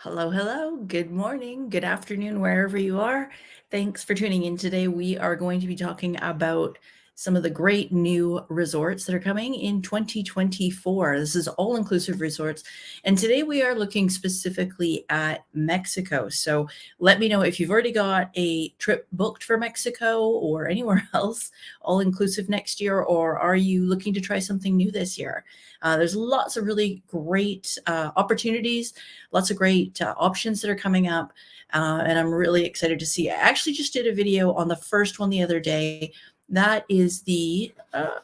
Hello, hello. Good morning, good afternoon, wherever you are. Thanks for tuning in today. We are going to be talking about some of the great new resorts that are coming in 2024. This is all-inclusive resorts. And today we are looking specifically at Mexico. So let me know if you've already got a trip booked for Mexico or anywhere else, all-inclusive next year, or are you looking to try something new this year? There's lots of really great opportunities, lots of great options that are coming up. And I'm really excited to see. I actually just did a video on the first one the other day. That is the, I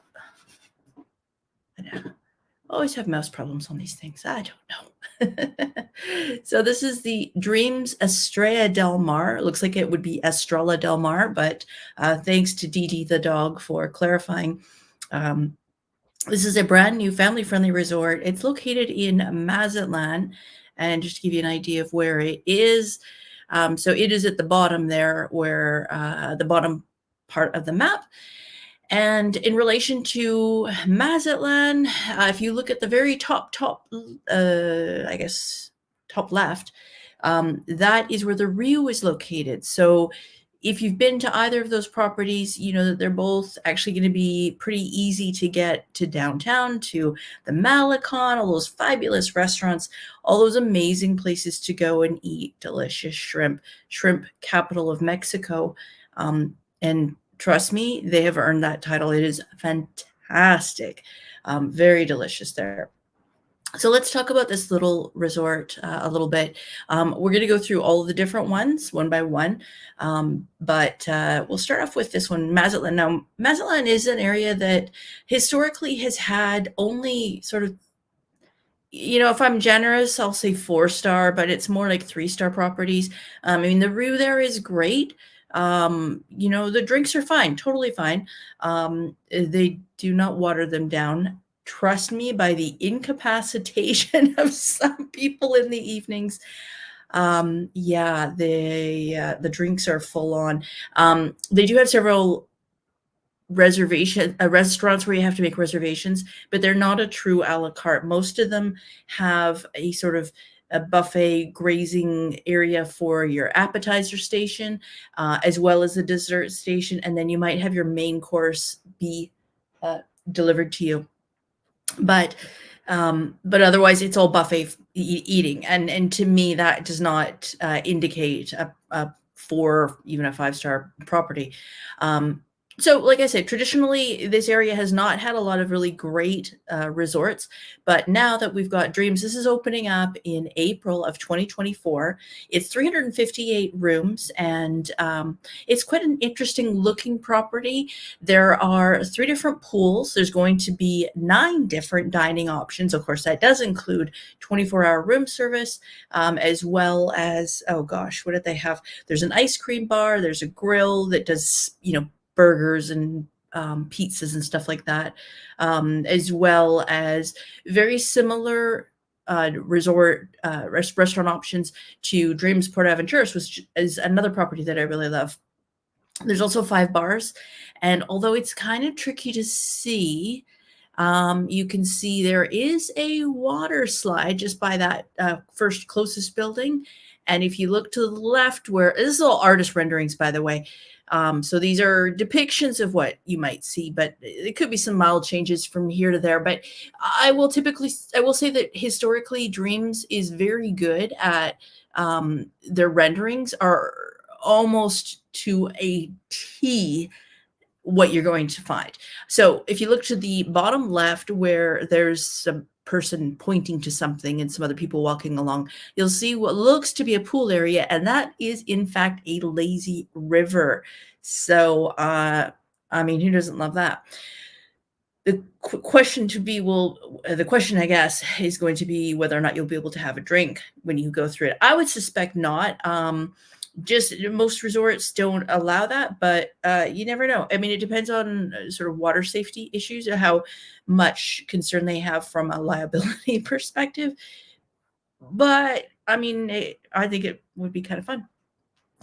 always have mouse problems on these things. I don't know. So this is the Dreams Estrella del Mar. It looks like it would be Estrella del Mar, but thanks to Dee Dee the dog for clarifying. This is a brand new family-friendly resort. It's located in Mazatlan. And just to give you an idea of where it is, so it is at the bottom there, where the bottom part of the map. And in relation to Mazatlan, if you look at the very top left, that is where the Rio is located. So if you've been to either of those properties, you know that they're both actually going to be pretty easy to get to downtown, to the Malecon, all those fabulous restaurants, all those amazing places to go and eat delicious shrimp capital of Mexico. And trust me, they have earned that title. It is fantastic. Very delicious there. So let's talk about this little resort a little bit. We're going to go through all of the different ones one by one, but we'll start off with this one, Mazatlan. Now, Mazatlan is an area that historically has had only sort of, you know, if I'm generous, I'll say 4-star, but it's more like 3-star properties. I mean, the Rue there is great. You know, the drinks are fine, totally fine. They do not water them down. Trust me, by the incapacitation of some people in the evenings. Yeah, the drinks are full on. They do have several restaurants where you have to make reservations, but they're not a true a la carte. Most of them have a sort of a buffet grazing area for your appetizer station, as well as the dessert station, and then you might have your main course be delivered to you. But otherwise it's all buffet eating, and to me that does not indicate a 4, even a 5-star property. So like I said, traditionally this area has not had a lot of really great resorts, but now that we've got Dreams, this is opening up in April of 2024. It's 358 rooms, and it's quite an interesting looking property. There are 3 different pools. There's going to be 9 different dining options. Of course, that does include 24-hour room service, as well as, oh gosh, what did they have? There's an ice cream bar. There's a grill that does, you know, burgers and pizzas and stuff like that, as well as very similar restaurant options to Dreams Port Aventuras, which is another property that I really love. There's also 5 bars, and although it's kind of tricky to see, you can see there is a water slide just by that first closest building. And if you look to the left, where this is all artist renderings, by the way, so these are depictions of what you might see, but it could be some mild changes from here to there. But I will say that historically Dreams is very good at their renderings are almost to a T what you're going to find. So if you look to the bottom left, where there's a person pointing to something and some other people walking along, you'll see what looks to be a pool area, and that is in fact a lazy river. So I mean, who doesn't love that? The question I guess is going to be whether or not you'll be able to have a drink when you go through it. I would suspect not. Just most resorts don't allow that, but you never know. I mean, it depends on sort of water safety issues or how much concern they have from a liability perspective. But I mean, I think it would be kind of fun.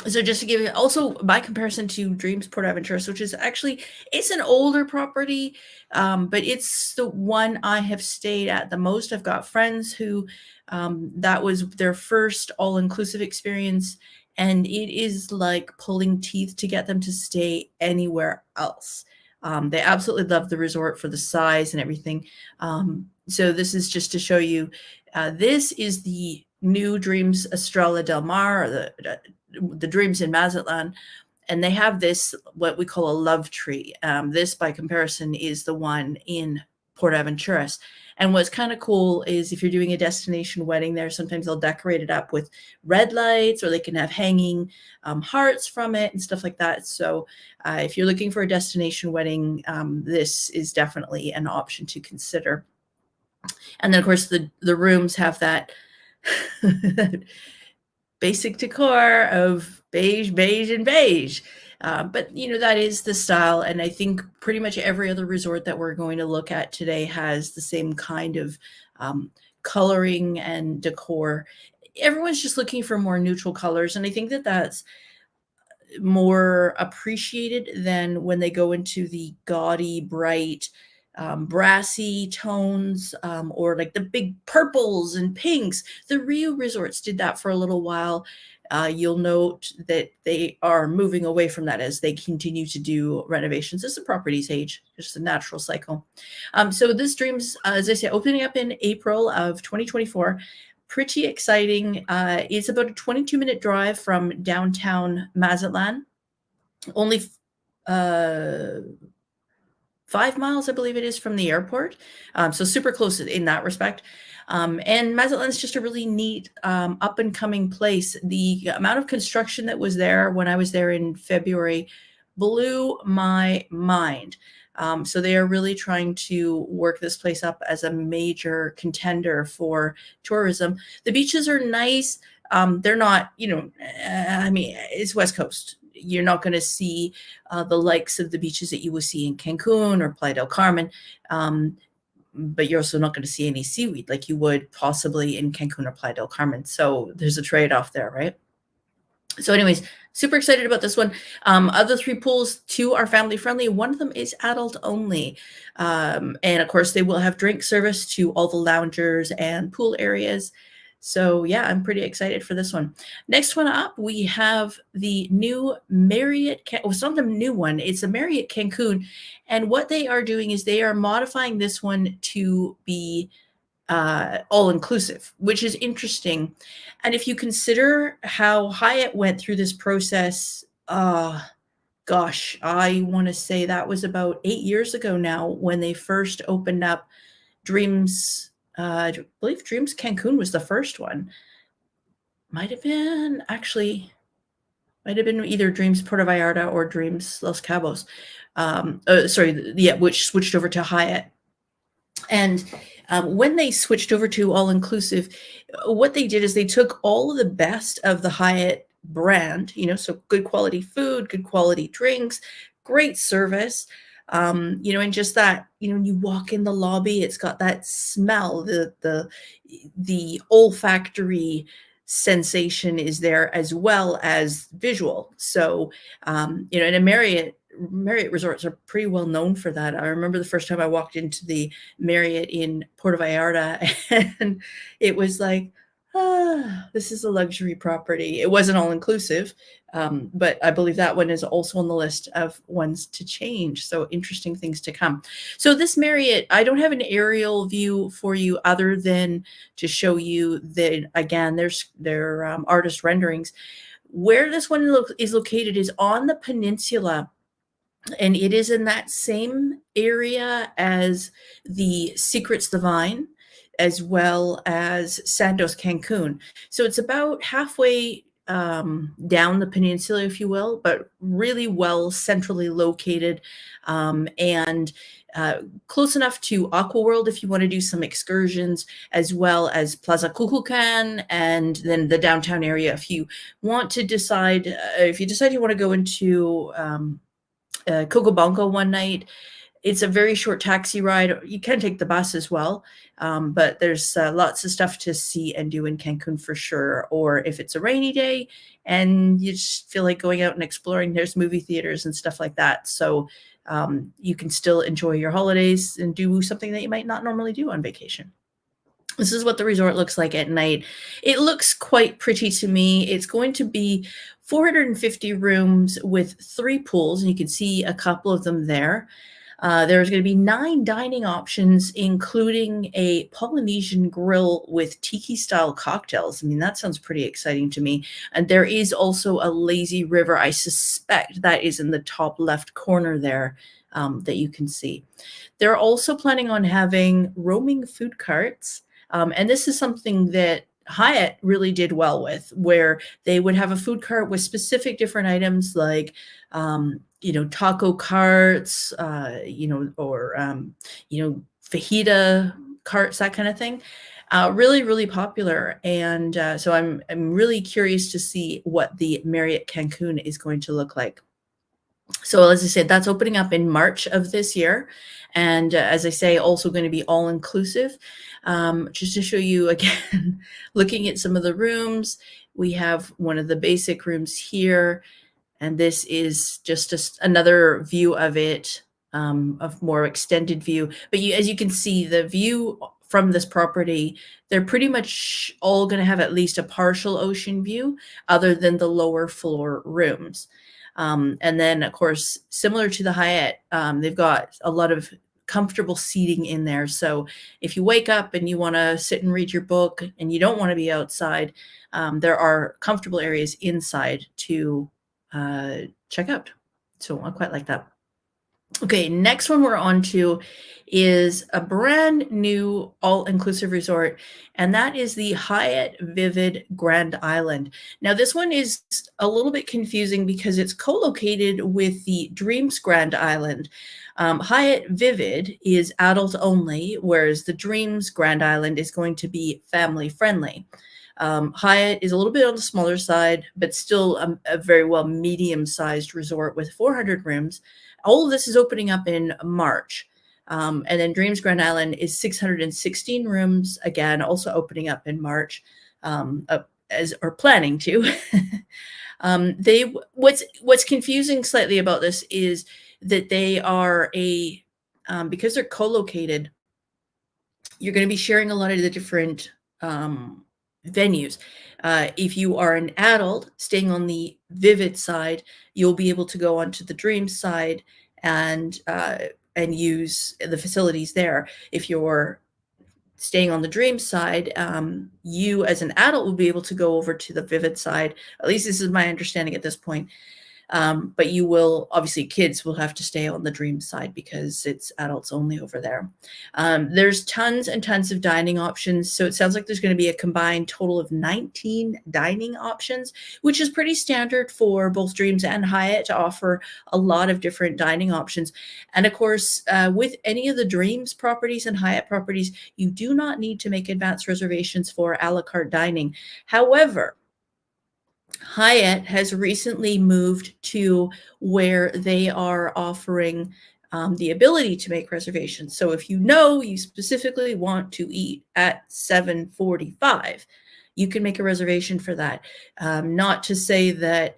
So just to give you also by comparison to Dreams Port Aventuras, which is actually, it's an older property, but it's the one I have stayed at the most. I've got friends who that was their first all-inclusive experience, and it is like pulling teeth to get them to stay anywhere else. They absolutely love the resort for the size and everything. So this is just to show you, this is the new Dreams Estrella del Mar, or the Dreams in Mazatlan, and they have this, what we call a love tree. This, by comparison, is the one in Port Aventuras. And what's kind of cool is if you're doing a destination wedding there, sometimes they'll decorate it up with red lights, or they can have hanging hearts from it and stuff like that. So if you're looking for a destination wedding, this is definitely an option to consider. And then, of course, the rooms have that basic decor of beige, beige, and beige. But, that is the style. And I think pretty much every other resort that we're going to look at today has the same kind of coloring and decor. Everyone's just looking for more neutral colors. And I think that that's more appreciated than when they go into the gaudy, bright, brassy tones, or like the big purples and pinks. The Rio resorts did that for a little while. You'll note that they are moving away from that as they continue to do renovations as the properties age. Just a natural cycle. So this Dreams, as I say, opening up in April of 2024. Pretty exciting. It's about a 22-minute drive from downtown Mazatlan. Only 5 miles, I believe it is, from the airport. So super close in that respect. And Mazatlan's just a really neat up and coming place. The amount of construction that was there when I was there in February blew my mind. So they are really trying to work this place up as a major contender for tourism. The beaches are nice. They're not, it's West Coast. You're not going to see the likes of the beaches that you will see in Cancun or Playa del Carmen. But you're also not going to see any seaweed like you would possibly in Cancun or Playa del Carmen. So there's a trade-off there, right? So anyways, super excited about this one. Other 3 pools, 2 are family friendly. One of them is adult only. And of course, they will have drink service to all the loungers and pool areas. So yeah, I'm pretty excited for this one. Next one up, we have the new Marriott. It's not the new one. It's a Marriott Cancun. And what they are doing is they are modifying this one to be all-inclusive, which is interesting. And if you consider how Hyatt went through this process, gosh, I want to say that was about 8 years ago now when they first opened up Dreams. I believe Dreams Cancun was the first one. Might have been either Dreams Puerto Vallarta or Dreams Los Cabos. Which switched over to Hyatt. And when they switched over to all-inclusive, what they did is they took all of the best of the Hyatt brand, so good quality food, good quality drinks, great service, and just that, when you walk in the lobby, it's got that smell, the olfactory sensation is there as well as visual. So, and a Marriott resorts are pretty well known for that. I remember the first time I walked into the Marriott in Puerto Vallarta, and it was like, this is a luxury property. It wasn't all inclusive, but I believe that one is also on the list of ones to change. So interesting things to come. So this Marriott, I don't have an aerial view for you other than to show you that, again, there's their artist renderings. Where this one is located is on the peninsula. And it is in that same area as the Secrets Divine, as well as Santos Cancun. So it's about halfway down the peninsula, if you will, but really well centrally located, and close enough to Aqua World if you want to do some excursions, as well as Plaza Cuculcan, and then the downtown area if you want to decide, if you decide you want to go into Coco Bongo one night. It's a very short taxi ride. You can take the bus as well, but there's lots of stuff to see and do in Cancun for sure. Or if it's a rainy day and you just feel like going out and exploring, there's movie theaters and stuff like that. So you can still enjoy your holidays and do something that you might not normally do on vacation. This is what the resort looks like at night. It looks quite pretty to me. It's going to be 450 rooms with 3 pools, and you can see a couple of them there. There's going to be 9 dining options, including a Polynesian grill with tiki-style cocktails. I mean, that sounds pretty exciting to me. And there is also a lazy river. I suspect that is in the top left corner there that you can see. They're also planning on having roaming food carts. And this is something that Hyatt really did well with, where they would have a food cart with specific different items like, taco carts, or, fajita carts, that kind of thing. Really, really popular. And so I'm really curious to see what the Marriott Cancun is going to look like. So as I said, that's opening up in March of this year. And as I say, also going to be all inclusive. Just to show you again, looking at some of the rooms, we have one of the basic rooms here. And this is just another view of it, of more extended view. But as you can see, the view from this property, they're pretty much all going to have at least a partial ocean view other than the lower floor rooms. And then, of course, similar to the Hyatt, they've got a lot of comfortable seating in there. So if you wake up and you want to sit and read your book and you don't want to be outside, there are comfortable areas inside to check out. So I quite like that. Okay, next one we're on to is a brand new all-inclusive resort, and that is the Hyatt Vivid Grand Island. Now, this one is a little bit confusing because it's co-located with the Dreams Grand Island. Hyatt Vivid is adult only, whereas the Dreams Grand Island is going to be family friendly. Hyatt is a little bit on the smaller side, but still a very well medium-sized resort with 400 rooms. All of this is opening up in March. And then Dreams Grand Island is 616 rooms, again, also opening up in March, or planning to. What's confusing slightly about this is that they are because they're co-located, you're going to be sharing a lot of the different venues. If you are an adult staying on the Vivid side, you'll be able to go onto the Dream side and use the facilities there. If you're staying on the Dream side, you as an adult will be able to go over to the Vivid side. At least this is my understanding at this point. But you will, obviously kids will have to stay on the Dream side because it's adults only over there. There's tons and tons of dining options. So it sounds like there's going to be a combined total of 19 dining options, which is pretty standard for both Dreams and Hyatt to offer a lot of different dining options. And of course, with any of the Dreams properties and Hyatt properties, you do not need to make advance reservations for a la carte dining. However, Hyatt has recently moved to where they are offering the ability to make reservations. So if you specifically want to eat at 7:45, you can make a reservation for that. Not to say that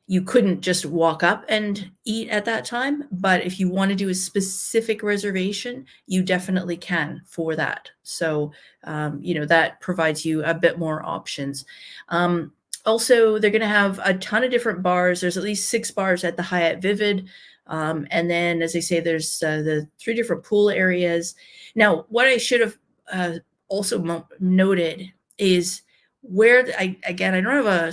you couldn't just walk up and eat at that time, but if you want to do a specific reservation, you definitely can for that. So, that provides you a bit more options. Also, they're going to have a ton of different bars. There's at least 6 bars at the Hyatt Vivid. And then, as I say, there's the 3 different pool areas. Now, what I should have also noted is where I don't have a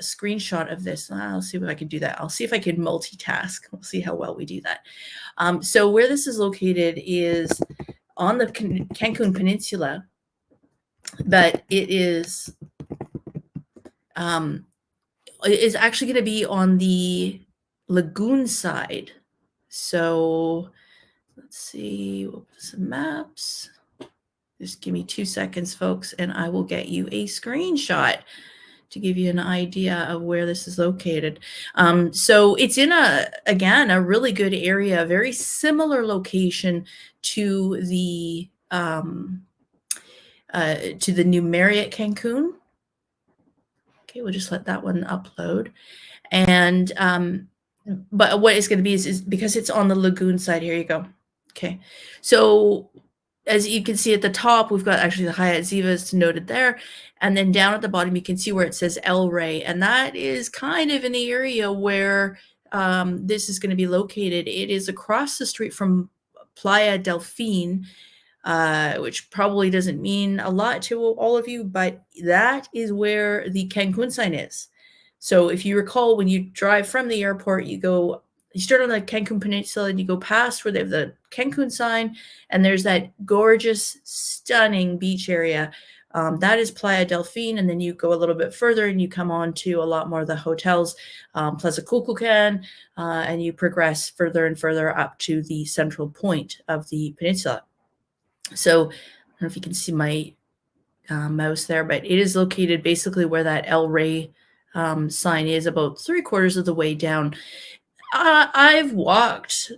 screenshot of this. I'll see if I can do that. I'll see if I can multitask. We'll see how well we do that. So where this is located is on the Cancun Peninsula, but it is actually going to be on the lagoon side. So let's see. We'll put some maps. Just give me 2 seconds, folks, and I will get you a screenshot. to give you an idea of where this is located. So it's in again, a really good area, very similar location to the new Marriott Cancun. Okay, we'll just let that one upload. And but what it's going to be is because it's on the lagoon side. Here you go. Okay, so as you can see at the top, we've got actually the Hyatt Zivas noted there. And then down at the bottom, you can see where it says El Rey. And that is kind of in the area where this is going to be located. It is across the street from Playa Delfin, which probably doesn't mean a lot to all of you, but that is where the Cancun sign is. So if you recall, when you drive from the airport, you start on the Cancun Peninsula and you go past where they have the Cancun sign, and there's that gorgeous, stunning beach area. That is Playa Delfin, and then you go a little bit further and you come on to a lot more of the hotels, Plaza Cuculcan, and you progress further and further up to the central point of the peninsula. So I don't know if you can see my mouse there, but it is located basically where that El Rey sign is, about 3/4 of the way down. I've walked,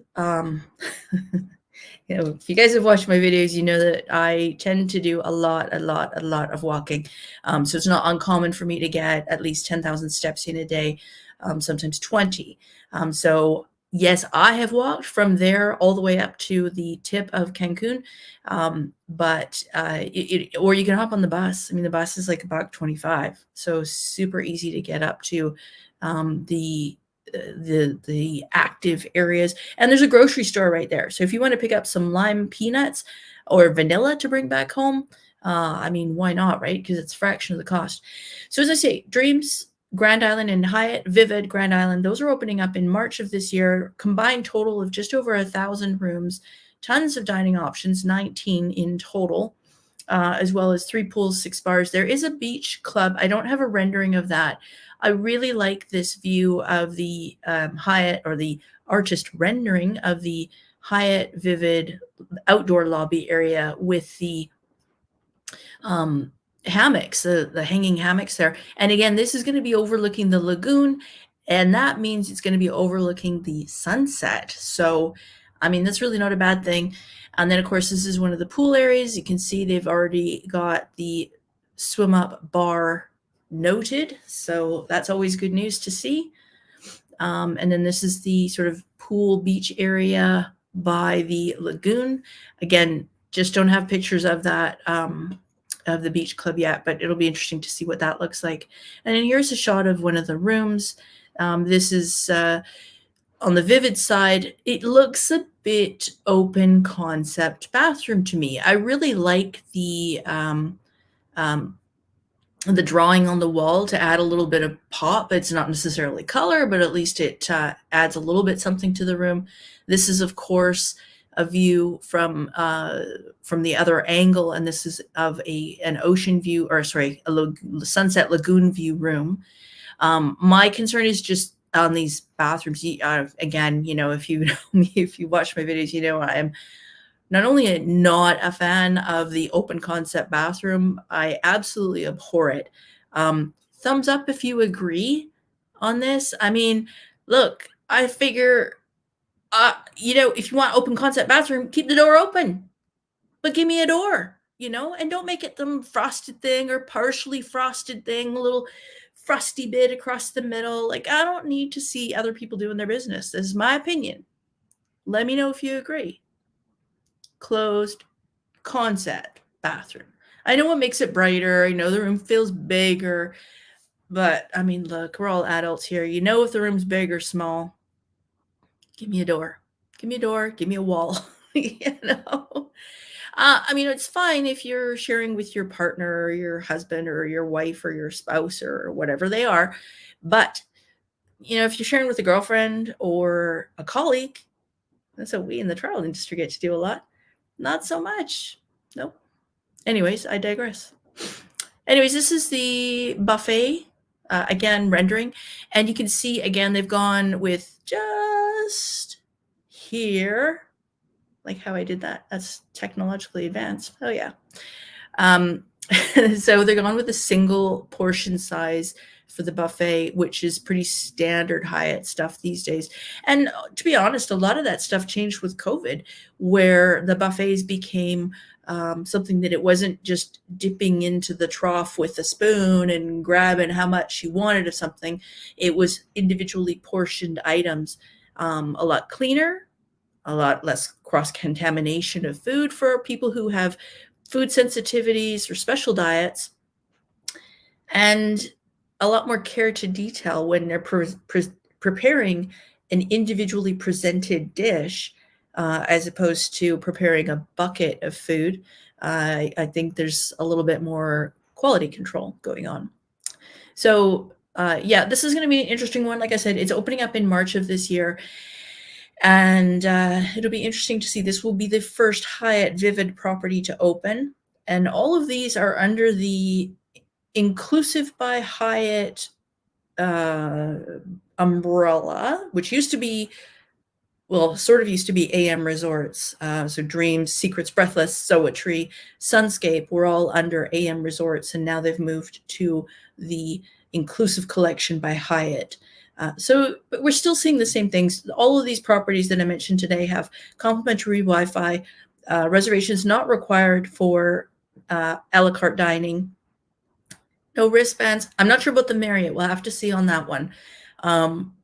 if you guys have watched my videos, you know that I tend to do a lot of walking. So it's not uncommon for me to get at least 10,000 steps in a day, sometimes 20. So yes, I have walked from there all the way up to the tip of Cancun, but or you can hop on the bus. I mean, the bus is like $1.25, so super easy to get up to the active areas. And there's a grocery store right there. So if you want to pick up some lime peanuts or vanilla to bring back home, I mean, why not, right? Because it's a fraction of the cost. So as I say, Dreams, Grand Island, and Hyatt Vivid Grand Island, those are opening up in March of this year. Combined total of just over 1,000 rooms, tons of dining options, 19 in total, as well as 3 pools, 6 bars. There is a beach club. I don't have a rendering of that. I really like this view of the Hyatt, or the artist rendering of the Hyatt Vivid outdoor lobby area with the hammocks, the hanging hammocks there. And again, this is going to be overlooking the lagoon, and that means it's going to be overlooking the sunset. So, I mean, that's really not a bad thing. And then, of course, this is one of the pool areas. You can see they've already got the swim up bar noted, so that's always good news to see. And then this is the sort of pool beach area by the lagoon. Again, just don't have pictures of that of the beach club yet, but it'll be interesting to see what that looks like. And then here's a shot of one of the rooms. This is on the Vivid side. It looks a bit open concept bathroom to me. I really like the drawing on the wall to add a little bit of pop. It's not necessarily color, but at least it adds a little bit something to the room. This is, of course, a view from the other angle, and this is of an ocean view, or sorry, a sunset lagoon view room. My concern is just on these bathrooms. Again, you know, if you know me, if you watch my videos, you know I'm not only not a fan of the open concept bathroom, I absolutely abhor it. Thumbs up if you agree on this. I mean, look, I figure, you know, if you want open concept bathroom, keep the door open, but give me a door, you know, and don't make it some frosted thing or partially frosted thing, a little frosty bit across the middle. Like, I don't need to see other people doing their business. This is my opinion. Let me know if you agree. Closed concept bathroom. I know what makes it brighter. I know the room feels bigger, but I mean, look, we're all adults here. You know, if the room's big or small, give me a door. Give me a door. Give me a wall. You know, I mean, it's fine if you're sharing with your partner or your husband or your wife or your spouse or whatever they are. But, you know, if you're sharing with a girlfriend or a colleague, that's what we in the travel industry get to do a lot. Not so much. Nope. Anyways, I digress. Anyways, this is the buffet, again, rendering. And you can see, again, they've gone with just here, like how I did that. That's technologically advanced. Oh, yeah. So they're gone with a single portion size for the buffet, which is pretty standard Hyatt stuff these days. And to be honest, a lot of that stuff changed with COVID, where the buffets became something that it wasn't just dipping into the trough with a spoon and grabbing how much you wanted of something. It was individually portioned items, a lot cleaner, a lot less cross-contamination of food for people who have food sensitivities or special diets, and a lot more care to detail when they're preparing an individually presented dish, as opposed to preparing a bucket of food. I think there's a little bit more quality control going on. So yeah, this is going to be an interesting one. Like I said, it's opening up in March of this year. And it'll be interesting to see. This will be the first Hyatt Vivid property to open. And all of these are under the Inclusive by Hyatt umbrella, which used to be, well, sort of used to be AM Resorts. So Dreams, Secrets, Breathless, 𝖳તુԼyi𝖾, Sunscape were all under AM Resorts, and now they've moved to the Inclusive Collection by Hyatt. But we're still seeing the same things. All of these properties that I mentioned today have complimentary Wi-Fi, reservations not required for a la carte dining, no wristbands. I'm not sure about the Marriott. We'll have to see on that one.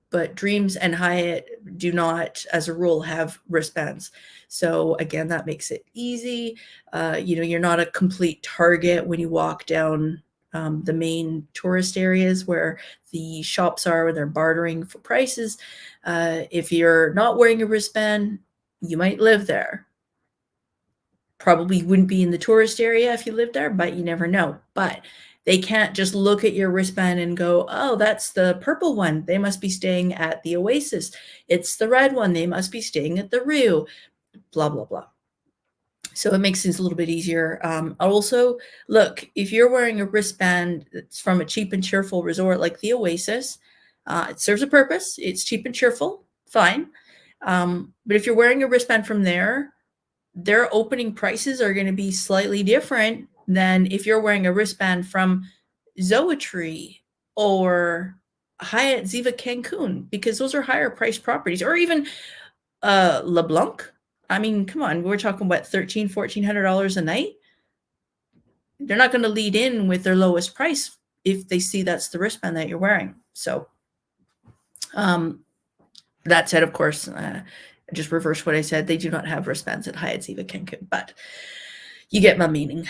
But Dreams and Hyatt do not, as a rule, have wristbands. So again, that makes it easy. You're not a complete target when you walk down the main tourist areas where the shops are, where they're bartering for prices. If you're not wearing a wristband, you might live there. Probably wouldn't be in the tourist area if you lived there, but you never know. But they can't just look at your wristband and go, oh, that's the purple one. They must be staying at the Oasis. It's the red one. They must be staying at the Rue, blah, blah, blah. So it makes things a little bit easier. Also, look, if you're wearing a wristband that's from a cheap and cheerful resort like the Oasis, it serves a purpose. It's cheap and cheerful, fine. But if you're wearing a wristband from there, their opening prices are going to be slightly different than if you're wearing a wristband from 𝖳𝗒ΛyiΛ or Hyatt Ziva Cancun, because those are higher priced properties, or even LeBlanc. I mean, come on, we're talking about $1,300, $1,400 a night. They're not going to lead in with their lowest price if they see that's the wristband that you're wearing. So that said, of course, just reverse what I said. They do not have wristbands at Hyatt Ziva Cancun, but you get my meaning.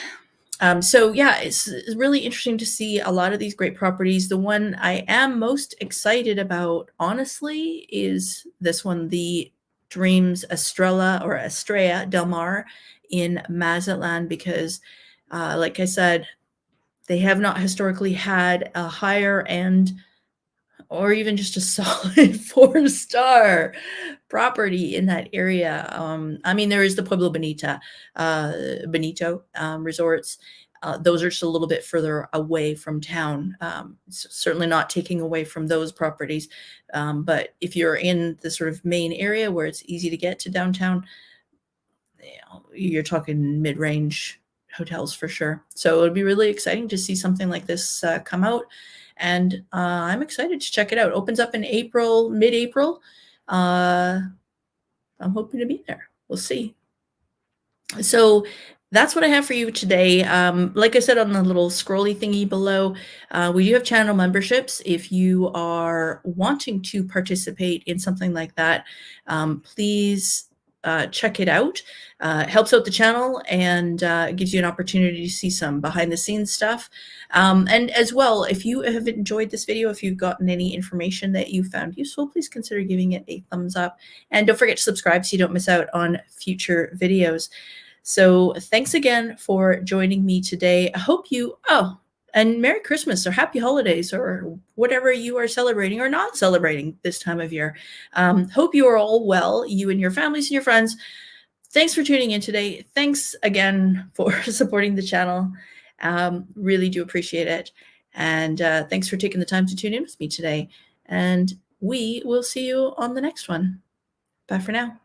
So yeah, it's really interesting to see a lot of these great properties. The one I am most excited about, honestly, is this one, the Dreams Estrella del Mar in Mazatlan, because like I said, they have not historically had a higher end or even just a solid 4-star property in that area. I mean, there is the Pueblo Bonito resorts. Those are just a little bit further away from town. Certainly not taking away from those properties. But if you're in the sort of main area where it's easy to get to downtown, you're talking mid-range hotels for sure. So it would be really exciting to see something like this come out. And I'm excited to check it out. It opens up in April, mid-April. I'm hoping to be there. We'll see. So that's what I have for you today. Like I said on the little scrolly thingy below, we do have channel memberships. If you are wanting to participate in something like that, please check it out. It helps out the channel and gives you an opportunity to see some behind the scenes stuff. And as well, if you have enjoyed this video, if you've gotten any information that you found useful, please consider giving it a thumbs up. And don't forget to subscribe so you don't miss out on future videos. So thanks again for joining me today. I hope you, and Merry Christmas or Happy Holidays or whatever you are celebrating or not celebrating this time of year. Hope you are all well, you and your families and your friends. Thanks for tuning in today. Thanks again for supporting the channel. Really do appreciate it. And thanks for taking the time to tune in with me today. And we will see you on the next one. Bye for now.